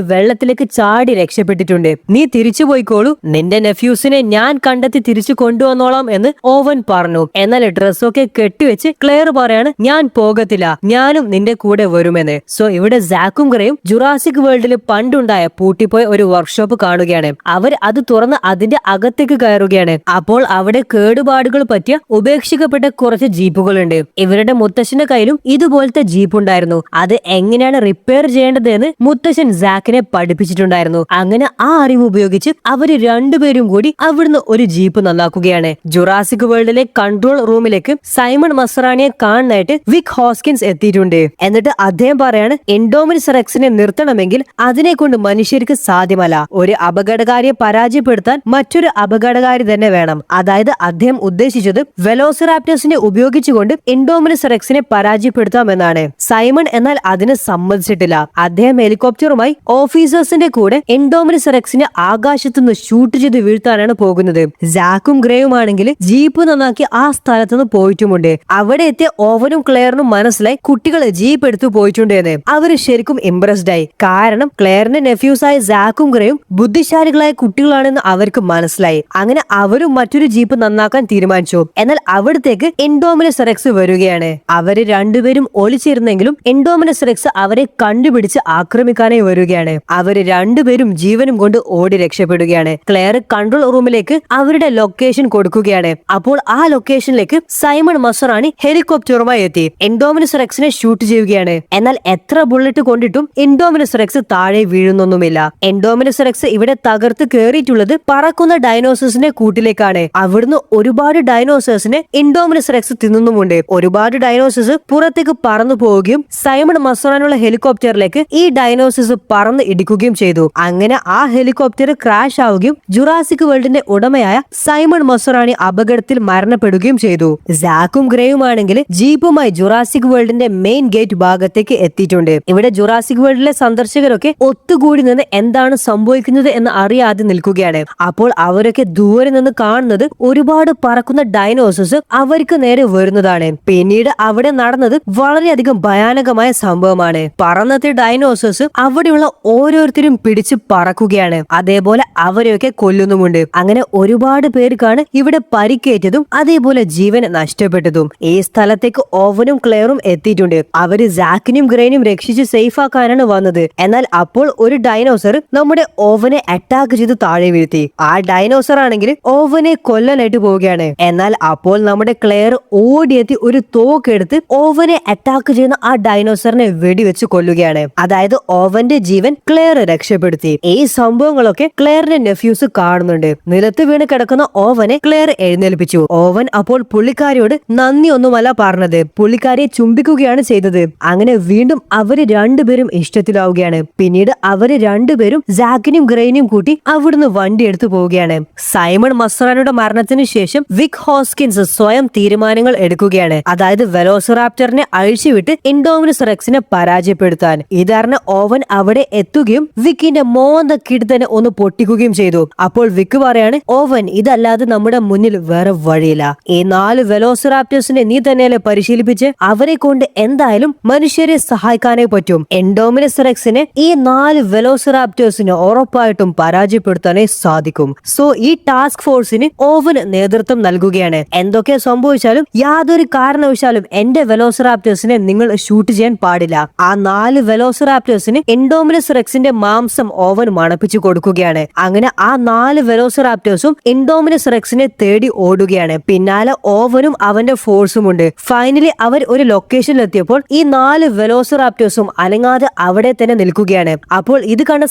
വെള്ളത്തിലേക്ക് ചാടി രക്ഷപ്പെട്ടിട്ടുണ്ട്, നീ തിരിച്ചു പോയിക്കോളൂ, നിന്റെ നെഫ്യൂസിനെ ഞാൻ കണ്ടെത്തി തിരിച്ചു കൊണ്ടുവന്നോളാം എന്ന് ഓവൻ പറഞ്ഞു. എന്നാൽ ഡ്രസ്സൊക്കെ കെട്ടിവെച്ച് ക്ലെയർ പറയാണ്, ഞാൻ പോകത്തില്ല, ഞാനും നിന്റെ കൂടെ വരുമെന്ന്. സോ ഇവിടെ സാക്കും ഗ്രേയും ജുറാസിക് വേൾഡിൽ പണ്ടുണ്ടായ പൂട്ടിപ്പോയ ഒരു വർക്ക്ഷോപ്പ് കാണുകയാണ്. അവർ അത് തുറന്ന് അതിന്റെ അകത്തേക്ക് കയറുകയാണ്. അപ്പോൾ അവിടെ കേടുപാടുകൾ പറ്റിയ ഉപേക്ഷിക്കപ്പെട്ട കുറച്ച് ജീപ്പുകളുണ്ട്. ഇവരുടെ മുത്തശ്ശന്റെ കയ്യിലും ഇതുപോലത്തെ ജീപ്പ് ഉണ്ടായിരുന്നു. അത് എങ്ങനെയാണ് റിപ്പയർ ചെയ്യേണ്ടതെന്ന് മുത്തശ്ശൻ സാക്കിനെ പഠിപ്പിച്ചിട്ടുണ്ടായിരുന്നു. അങ്ങനെ ആ അറിവ് ഉപയോഗിച്ച് അവര് രണ്ടുപേരും കൂടി അവിടുന്ന് ഒരു ജീപ്പ് നന്നാക്കുകയാണ്. ജുറാസിക് വേൾഡിലെ കൺട്രോൾ റൂമിലേക്ക് സൈമൺ മസ്രാണിയെ കാണാനായിട്ട് വിക് ഹോസ്കിൻസ് എത്തിയിട്ടുണ്ട്. എന്നിട്ട് അദ്ദേഹം പറയാണ് ഇൻഡോമിനസ് റെക്സിനെ നിർത്തണമെങ്കിൽ അതിനെ കൊണ്ട് മനുഷ്യർക്ക് സാധ്യമല്ല. ഒരു അപകടകാരിയെ പരാജയപ്പെടുത്താൻ മറ്റൊരു അപകടകാരി തന്നെ വേണം. അതായത് അദ്ദേഹം ഉദ്ദേശിച്ചത് വെലോസിറാപ്റ്റേഴ്സിനെ ഉപയോഗിച്ചുകൊണ്ട് ഇൻഡോമിനസ് റെക്സിനെ പരാജയപ്പെടുത്താമെന്നാണ്. സൈമൺ എന്നാൽ അതിന് സമ്മതിച്ചിട്ടില്ല. അദ്ദേഹം ഹെലികോപ്റ്ററുമായി ഓഫീസേഴ്സിന്റെ കൂടെ ഇൻഡോമിനസ് റെക്സിനെ ആകാശത്തുനിന്ന് ഷൂട്ട് ചെയ്ത് വീഴ്ത്താനാണ് പോകുന്നത്. ജാക്കും ഗ്രേയും ആണെങ്കിൽ ജീപ്പ് നന്നാക്കി ആ സ്ഥലത്തുനിന്ന് പോയിട്ടുമുണ്ട്. അവിടെ എത്തിയ ഓവനും ക്ലെയറിനും മനസ്സിലായി കുട്ടികൾ ജീപ്പ് എടുത്തു പോയിട്ടുണ്ട് എന്ന്. അവര് ശരിക്കും ഇംപ്രസ്ഡ് ആയി. കാരണം ക്ലെയറിന്റെ നെഫ്യൂസായ ജാക്കും ഗ്രേയും ബുദ്ധിശാലികളായ കുട്ടികളാണെന്ന് അവർക്ക് മനസ്സിലായി. അങ്ങനെ അവരും മറ്റൊരു ജീപ്പ് നന്നാക്കാൻ തീരുമാനിച്ചു. എന്നാൽ അവിടത്തേക്ക് ഇൻഡോമിനസ് റെക്സ് വരികയാണ്. അവര് രണ്ടുപേരും ഒളിച്ചിരുന്നെങ്കിലും ഇൻഡോമിനസ് റെക്സ് അവരെ കണ്ടുപിടിച്ച് ആക്രമിക്കാനായി വരികയാണ്. അവര് രണ്ടുപേരും ജീവനും കൊണ്ട് ഓടി രക്ഷപ്പെടുകയാണ്. ക്ലെയർ കൺട്രോൾ റൂമിലേക്ക് അവരുടെ ലൊക്കേഷൻ കൊടുക്കുകയാണ്. അപ്പോൾ ആ ലൊക്കേഷനിലേക്ക് സൈമൺ മസ്രാണി ഹെലികോപ്റ്ററുമായി എത്തി ഇൻഡോമിനസ് റെക്സിനെ ഷൂട്ട് ചെയ്യുകയാണ്. എന്നാൽ എത്ര ബുള്ളറ്റ് കൊണ്ടിട്ടും ഇൻഡോമിനസ് റെക്സ് താഴെ വീഴുന്നൊന്നുമില്ല. ഇൻഡോമിനസ് റെക്സ് ഇവിടെ തകർത്ത് കേറിയിട്ടുള്ളത് പറക്കുന്ന ഡൈനോസേഴ്സിന്റെ കൂട്ടിലേക്കാണ്. അവിടുന്ന് ഒരുപാട് ഡൈനോസേഴ്സിനെ ഇൻഡോമിനസ് റെക്സ് തിന്നുന്നുമുണ്ട്. ഒരുപാട് ഡൈനോസേഴ്സ് പുറത്തേക്ക് പറന്നു പോവുകയും സൈമൺ മസ്രാനുള്ള ഹെലികോപ്റ്ററിലേക്ക് ഈ ഡൈനോസേഴ്സ് പറന്ന് ഇടിക്കുകയും ചെയ്തു. അങ്ങനെ ആ ഹെലികോപ്റ്റർ ക്രാഷ് ആവുകയും ജുറാസിക് വേൾഡിന്റെ ഉടമയായ സൈമൺ മസ്രാണി അപകടത്തിൽ മരണപ്പെടുകയും ചെയ്തു. ജാക്കും ഗ്രേയും ആണെങ്കിൽ ജീപ്പുമായി ജുറാസിക് വേൾഡിന്റെ മെയിൻ ഗേറ്റ് ഭാഗത്തേക്ക് എത്തിയിട്ടുണ്ട്. ഇവിടെ ജുറാസിക് വേൾഡിലെ സന്ദർശകരൊക്കെ ഒത്തുകൂടി നിന്ന് എന്താണ് സംഭവിക്കുന്നത് എന്ന് അറിയാതെ നിൽക്കുകയാണ്. അപ്പോൾ അവരൊക്കെ ദൂരെ നിന്ന് കാണുന്നത് ഒരുപാട് പറക്കുന്ന ഡൈനോസേഴ്സ് അവർക്ക് നേരെ വരുന്നതാണ്. പിന്നീട് അവിടെ നടന്നത് വളരെയധികം ഭയാനകമായ സംഭവമാണ്. പറന്നെത്തിയ ഡൈനോസേഴ്സ് അവിടെയുള്ള ഓരോരുത്തരും പിടിച്ച് പറക്കുകയാണ്. അതേപോലെ അവരെയൊക്കെ കൊല്ലുന്നുമുണ്ട്. അങ്ങനെ ഒരുപാട് പേർക്കാണ് ഇവിടെ പരിക്കേറ്റതും അതേപോലെ ജീവൻ നഷ്ടപ്പെട്ടതും. ഈ സ്ഥലത്തേക്ക് ഓവനും ക്ലെയറും എത്തിയിട്ടുണ്ട്. അവര് ജാക്കിനും ഗ്രേനും രക്ഷിച്ച് സേഫ് ആക്കാനാണ് വന്നത്. എന്നാൽ അപ്പോൾ ഒരു ഡൈനോസർ നമ്മുടെ ഓവനെ അറ്റാക്ക് ചെയ്ത് താഴെ വീഴ്ത്തി. ആ ഡൈനോസർ ആണെങ്കിൽ ഓവനെ കൊല്ലാനായിട്ട് പോവുകയാണ്. എന്നാൽ അപ്പോൾ നമ്മുടെ ക്ലെയർ ഓടിയെത്തി ഒരു തോക്കെടുത്ത് ഓവനെ അറ്റാക്ക് ചെയ്യുന്ന ആ ഡൈനോസറിനെ വെടിവെച്ച് കൊല്ലുകയാണ്. അതായത് ഓവന്റെ ജീവൻ ക്ലെയർ രക്ഷപ്പെടുത്തി. ഈ സംഭവങ്ങളൊക്കെ ക്ലെയറിന്റെ നെഫ്യൂസ് കാണുന്നുണ്ട്. നിലത്ത് വീണ് കിടക്കുന്ന ഓവനെ ക്ലെയർ എഴുന്നേൽപ്പിച്ചു. ഓവൻ അപ്പോൾ പുള്ളിക്കാരിയോട് നന്ദി ഒന്നുമല്ല പറഞ്ഞത്, പുള്ളിക്കാരിയെ ചുംബിക്കുകയാണ് ചെയ്തത്. അങ്ങനെ വീണ്ടും അവര് രണ്ടുപേരും ഇഷ്ടത്തിലാവുകയാണ്. പിന്നീട് അവര് രണ്ടുപേരും ജാക്കിനും ഗ്രേനും കൂട്ടി അവിടുന്ന് വണ്ടി എടുത്തു പോവുകയാണ്. സൈമൺ മസ്രാനിയുടെ മരണത്തിന് ശേഷം വിക് ഹോസ്കിൻസ് സ്വയം തീരുമാനങ്ങൾ എടുക്കുകയാണ്. അതായത് വെലോസിറാപ്റ്ററിനെ അഴിച്ചുവിട്ട് ഇൻഡോമിനസ് റെക്സിനെ പരാജയപ്പെടുത്താൻ. ഇതറിഞ്ഞ ഓവൻ അവിടെ എത്തുകയും വിക്കിന്റെ മോന്ത കിടുതനെ ഒന്ന് പൊട്ടിക്കുകയും ചെയ്തു. അപ്പോൾ വിക്ക് പറയാണ്, ഓവൻ ഇതല്ലാതെ നമ്മുടെ മുന്നിൽ വേറെ വഴിയില്ല. ഈ 4 വെലോസിറാപ്റ്റേഴ്സിനെ നീ തന്നെയല്ലേ പരിശീലിപ്പിച്ച്, അവരെ കൊണ്ട് എന്തായാലും മനുഷ്യരെ സഹായിക്കാനേ പറ്റും. ഇൻഡോമിനസ് റെക്സിനെ ഈ 4 വെലോസിറാപ്റ്റേഴ്സിനെ ഉറപ്പായിട്ടും പരാജയപ്പെടുത്താനേ സാധിക്കും. സോ ഈ ടാസ്ക് ഫോഴ്സിന് ഓവന് നേതൃത്വം നൽകുകയാണ്. എന്തൊക്കെ സംഭവിച്ചാലും യാതൊരു കാരണവശാലും എന്റെ വെലോസിറാപ്റ്റേഴ്സിനെ നിങ്ങൾ ഷൂട്ട് ചെയ്യാൻ പാടില്ല. ആ 4 വെലോസിറാപ്റ്റേഴ്സിന് ഇൻഡോമിനസ് റെക്സിന്റെ മാംസം ഓവൻ മണപ്പിച്ചു കൊടുക്കുകയാണ്. അങ്ങനെ ആ 4 വെലോസിറാപ്റ്റേഴ്സും ഇൻഡോമിനസ് റെക്സിനെ തേടി ഓടുകയാണ്. പിന്നാലെ ഓവനും അവന്റെ ഫോഴ്സും ഉണ്ട്. ഫൈനലി അവർ ഒരു ലൊക്കേഷനിൽ എത്തിയപ്പോൾ ഈ 4 വെലോസിറാപ്റ്റേഴ്സും അനങ്ങാതെ അവിടെ തന്നെ നിൽക്കുകയാണ്. അപ്പോൾ ഇത് കണ്ട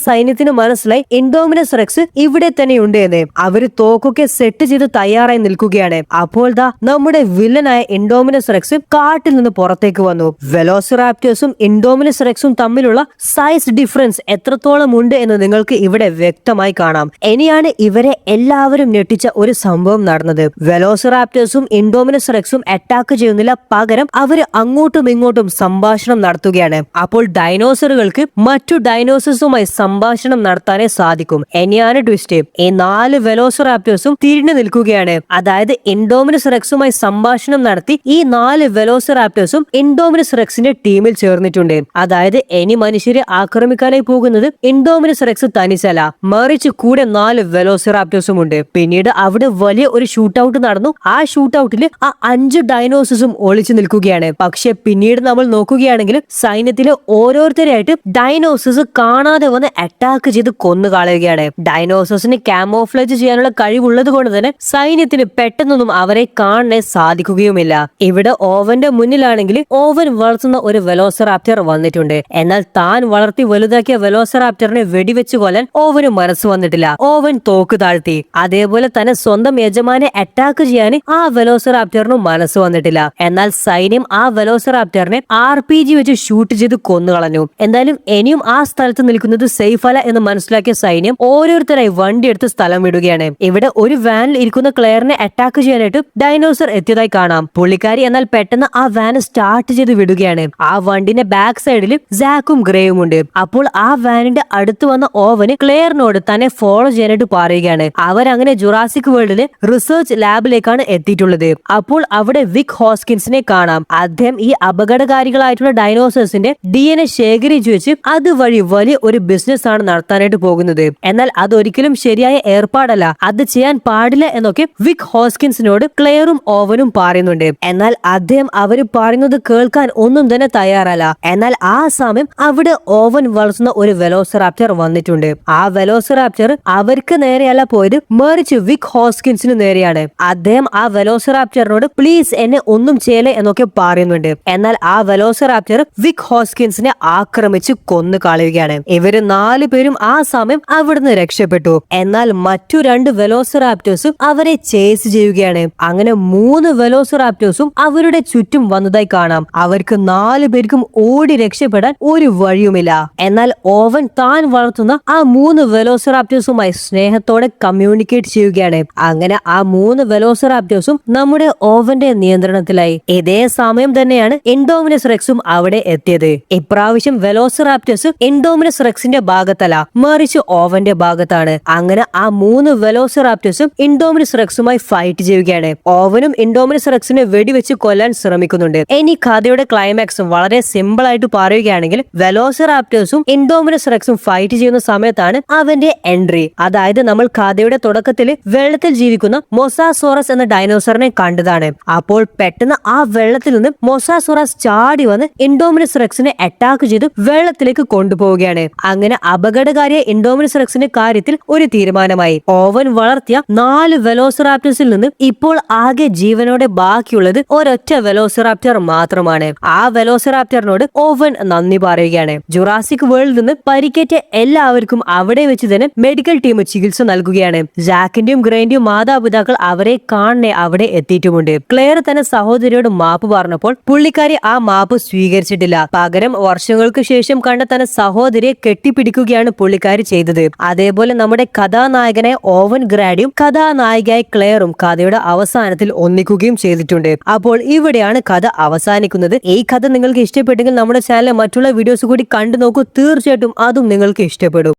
സൈന്യത്തിന് മനസ്സിലായി ഇൻഡോമിനസ് റെക്സ് ഇവിടെ തന്നെ ഉണ്ട് എന്ന്. അവര് തോക്കൊക്കെ സെറ്റ് ചെയ്ത് തയ്യാറായി നിൽക്കുകയാണ്. അപ്പോൾ ദാ നമ്മുടെ വില്ലനായ ഇൻഡോമിനസ് റെക്സ് കാട്ടിൽ നിന്ന് പുറത്തേക്ക് വന്നു. വെലോസിറാപ്റ്റേഴ്സും ഇൻഡോമിനസ് റെക്സും തമ്മിലുള്ള സൈസ് ഡിഫറൻസ് എത്രത്തോളം ഉണ്ട് എന്ന് നിങ്ങൾക്ക് ഇവിടെ വ്യക്തമായി കാണാം. ഇനിയാണ് ഇവരെ എല്ലാവരും ഞെട്ടിച്ച ഒരു സംഭവം നടന്നത്. വെലോസിറാപ്റ്റേഴ്സും ഇൻഡോമിനസ് റെക്സും അറ്റാക്ക് ചെയ്യുന്നില്ല, പകരം അവര് അങ്ങോട്ടും ഇങ്ങോട്ടും സംഭാഷണം നടത്തുകയാണ്. അപ്പോൾ ഡൈനോസറുകൾക്ക് മറ്റു ഡൈനോസേഴ്സുമായി സംഭാഷണം നടത്താനേ സാധിക്കും. ഇനിയാണ് ട്വിസ്റ്റ്. ഈ 4 വെലോസിറാപ്റ്റേഴ്സും തിരിഞ്ഞു നിൽക്കുകയാണ്. അതായത് ഇൻഡോമിനസ് റെക്സുമായി സംഭാഷണം നടത്തി ഈ 4 വെലോസിറാപ്റ്റേഴ്സും ഇൻഡോമിനസ് റെക്സിന്റെ ടീമിൽ ചേർന്നിട്ടുണ്ട്. അതായത് ഇനി മനുഷ്യരെ ആക്രമിക്കാനായി പോകുന്നത് ഇൻഡോമിനസ് റെക്സ് തനിച്ചല്ല, മറിച്ച് കൂടെ 4 വെലോസിറാപ്റ്റേഴ്സും ഉണ്ട്. പിന്നീട് അവിടെ വലിയ ഒരു ഷൂട്ട് ഔട്ട് നടന്നു. ആ ഷൂട്ട് ഔട്ടിൽ ആ 5 ഡൈനോസേഴ്സും ഒളിച്ചു നിൽക്കുകയാണ്. പക്ഷെ പിന്നീട് നമ്മൾ നോക്കുകയാണെങ്കിൽ സൈന്യത്തിലെ ഓരോരുത്തരായിട്ട് ഡൈനോസേഴ്സ് കാണാതെ വന്ന് അറ്റാക്ക് ചെയ്ത് കൊന്നു കളയുകയാണ്. ഡൈനോസേഴ്സിന് ക്യാമോഫ്ലേജ് ചെയ്യാനുള്ള കഴിവുള്ളത് കൊണ്ട് തന്നെ സൈന്യത്തിന് പെട്ടെന്നൊന്നും അവരെ കാണാൻ സാധിക്കുകയുമില്ല. ഇവിടെ ഓവന്റെ മുന്നിലാണെങ്കിൽ ഓവൻ വളർത്തുന്ന ഒരു വെലോസിറാപ്റ്റർ വന്നിട്ടുണ്ട്. എന്നാൽ താൻ വളർത്തി വലുതാക്കിയ വെലോസിറാപ്റ്ററിനെ വെടിവെച്ച് കൊല്ലാൻ ഓവന് മനസ്സ് വന്നിട്ടില്ല. ഓവൻ തോക്ക് താഴ്ത്തി. അതേപോലെ തന്നെ സ്വന്തം യജമാനെ അറ്റാക്ക് ചെയ്യാൻ ആ വെലോസിറാപ്റ്ററിന് കൊല്ലാനോ മനസ്സ് വന്നിട്ടില്ല. എന്നാൽ സൈന്യം ആ വെലോസിറാപ്റ്ററിനെ RPG വെച്ച് ഷൂട്ട് ചെയ്ത് കൊന്നുകളഞ്ഞു. എന്തായാലും ഇനിയും ആ സ്ഥലത്ത് നിൽക്കുന്നത് സേഫ് അല്ല എന്ന് മനസ്സിലാക്കിയ സൈന്യം ഓരോരുത്തരായി വണ്ടി എടുത്ത് സ്ഥലം വിടുകയാണ്. ഇവിടെ ഒരു വാനിൽ ഇരിക്കുന്ന ക്ലെയറിനെ അറ്റാക്ക് ചെയ്യാനായിട്ട് ഡൈനോസർ എത്തിയതായി കാണാം. പുള്ളിക്കാരി എന്നാൽ പെട്ടെന്ന് ആ വാന് സ്റ്റാർട്ട് ചെയ്ത് വിടുകയാണ്. ആ വണ്ടിന്റെ ബാക്ക് സൈഡിൽ സാക്കും ഗ്രേയും ഉണ്ട്. അപ്പോൾ ആ വാനിന്റെ അടുത്ത് വന്ന ഓവന് ക്ലെയറിനോട് തന്നെ ഫോളോ ചെയ്യാനായിട്ട് പറയുകയാണ്. അവരങ്ങനെ ജുറാസിക് വേൾഡിലെ റിസർച്ച് ലാബിലേക്കാണ് എത്തിയിട്ടുള്ളത്. അപ്പോൾ അവിടെ വിക് ഹോസ്കിൻസിനെ കാണാം. അദ്ദേഹം ഈ അപകടകാരികളായിട്ടുള്ള ഡൈനോസേഴ്സിന്റെ DNA ശേഖരിച്ചു വെച്ച് അതുവഴി വലിയ ഒരു ബിസിനസ് ആണ് നടത്താനായിട്ട് പോകുന്നത്. എന്നാൽ അതൊരിക്കലും ശരിയായ ഏർപ്പാടല്ല, അത് ചെയ്യാൻ പാടില്ല എന്നൊക്കെ വിക് ഹോസ്കിൻസിനോട് ക്ലെയറും ഓവനും പറയുന്നുണ്ട്. എന്നാൽ അദ്ദേഹം അവര് പറയുന്നത് കേൾക്കാൻ ഒന്നും തന്നെ തയ്യാറല്ല. എന്നാൽ ആ സമയം അവിടെ ഓവൻ വളർത്തുന്ന ഒരു വെലോസിറാപ്റ്റർ വന്നിട്ടുണ്ട്. ആ വെലോസിറാപ്റ്റർ അവർക്ക് നേരെയല്ല പോയത്, മറിച്ച് വിക് ഹോസ്കിൻസിന് നേരെയാണ്. അദ്ദേഹം ആ വെലോസിറാപ്റ്ററിനോട് പ്ലീസ് എന്നെ ഒന്നും ചെയ്യലേ എന്നൊക്കെ പറയുന്നുണ്ട്. എന്നാൽ ആ വെലോസിറാപ്റ്റർ വിക് ഹോസ്കിൻസിനെ ആക്രമിച്ച് കൊന്നു കളയുകയാണ്. ഇവര് 4 പേരും ആ സമയം അവിടുന്ന് രക്ഷപ്പെട്ടു. എന്നാൽ മറ്റു 2 വെലോസിറാപ്റ്റേഴ്സും അവരെ ചേസ് ചെയ്യുകയാണ്. അങ്ങനെ 3 വെലോസിറാപ്റ്റേഴ്സും അവരുടെ ചുറ്റും വന്നതായി കാണാം. അവർക്ക് 4 പേർക്കും ഓടി രക്ഷപ്പെടാൻ ഒരു വഴിയുമില്ല. എന്നാൽ ഓവൻ താൻ വളർത്തുന്ന ആ 3 വെലോസിറാപ്റ്റേഴ്സുമായി സ്നേഹത്തോടെ കമ്മ്യൂണിക്കേറ്റ് ചെയ്യുകയാണ്. അങ്ങനെ ആ 3 വെലോസിറാപ്റ്റേഴ്സും നമ്മുടെ ഓവന്റെ നിയന്ത്രണത്തിലായി. ഇതേ സമയം തന്നെയാണ് ഇൻഡോമിനസ് റെക്സും അവിടെ എത്തിയത്. ഇപ്രാവശ്യം വെലോസിറാപ്റ്റേഴ്സ് ഇൻഡോമിനസ് റെക്സിന്റെ ഭാഗത്തല്ല, മറിച്ച് ഓവന്റെ ഭാഗത്താണ്. അങ്ങനെ ആ 3 വെലോസിറാപ്റ്റേഴ്സും ഇൻഡോമിനസ് റെക്സുമായി ഫൈറ്റ് ചെയ്യുകയാണ്. ഓവനും ഇൻഡോമിനസ് റെക്സിനെ വെടിവെച്ച് കൊല്ലാൻ ശ്രമിക്കുന്നുണ്ട്. ഇനി കഥയുടെ ക്ലൈമാക്സും വളരെ സിമ്പിൾ ആയിട്ട് പറയുകയാണെങ്കിൽ വെലോസിറാപ്റ്റേഴ്സും ഇൻഡോമിനസ് റെക്സും ഫൈറ്റ് ചെയ്യുന്ന സമയത്താണ് അവന്റെ എൻട്രി. അതായത് നമ്മൾ കഥയുടെ തുടക്കത്തിൽ വെള്ളത്തിൽ ജീവിക്കുന്ന മൊസാസോറസ് എന്ന ഡൈനോസറിനെ കണ്ടതാണ്. അപ്പോൾ പെട്ടെന്ന് ആ വെള്ളത്തിൽ നിന്ന് മൊസാസോറസ് ചാടി വന്ന് ഇൻഡോമിനസ് റെക്സിനെ അറ്റാക്ക് ചെയ്ത് വെള്ളത്തിലേക്ക് കൊണ്ടുപോവുകയാണ്. അങ്ങനെ അപകടകാരിയ ഇൻഡോമിനസ് റെക്സിന്റെ കാര്യത്തിൽ ഒരു തീരുമാനമായി. ഓവൻ വളർത്തിയ 4 വെലോസിറാപ്റ്റേഴ്സിൽ നിന്ന് ഇപ്പോൾ ആകെ ജീവനോടെ ബാക്കിയുള്ളത് ഒരൊറ്റ വെലോസിറാപ്റ്റർ മാത്രമാണ്. ആ വെലോസിറാപ്റ്ററിനോട് ഓവൻ നന്ദി പറയുകയാണ്. ജുറാസിക് വേൾഡിൽ നിന്ന് പരിക്കേറ്റ എല്ലാവർക്കും അവിടെ വെച്ച് തന്നെ മെഡിക്കൽ ടീം ചികിത്സ നൽകുകയാണ്. ജാക്കിന്റെയും ഗ്രേന്റെയും മാതാപിതാക്കൾ അവരെ കാണെ അവിടെ എത്തിയിട്ടുമുണ്ട്. ക്ലെയർ തന്നെ സഹോദരിയോട് മാപ്പ് പറഞ്ഞപ്പോൾ പുള്ളിക്കാരി ആ മാപ്പ് സ്വീകരിച്ചിട്ടില്ല. പകരം വർഷങ്ങൾക്ക് ശേഷം കണ്ട തന്റെ സഹോദരിയെ കെട്ടിപ്പിടിക്കുകയാണ് പുള്ളിക്കാരി ചെയ്തത്. അതേപോലെ നമ്മുടെ കഥാനായകനായ ഓവൻ ഗ്രാഡിയും കഥാനായികയായ ക്ലെയറും കഥയുടെ അവസാനത്തിൽ ഒന്നിക്കുകയും ചെയ്തിട്ടുണ്ട്. അപ്പോൾ ഇവിടെയാണ് കഥ അവസാനിക്കുന്നത്. ഈ കഥ നിങ്ങൾക്ക് ഇഷ്ടപ്പെട്ടെങ്കിൽ നമ്മുടെ ചാനലിലെ മറ്റുള്ള വീഡിയോസ് കൂടി കണ്ടു നോക്കൂ. തീർച്ചയായിട്ടും അതും നിങ്ങൾക്ക് ഇഷ്ടപ്പെടും.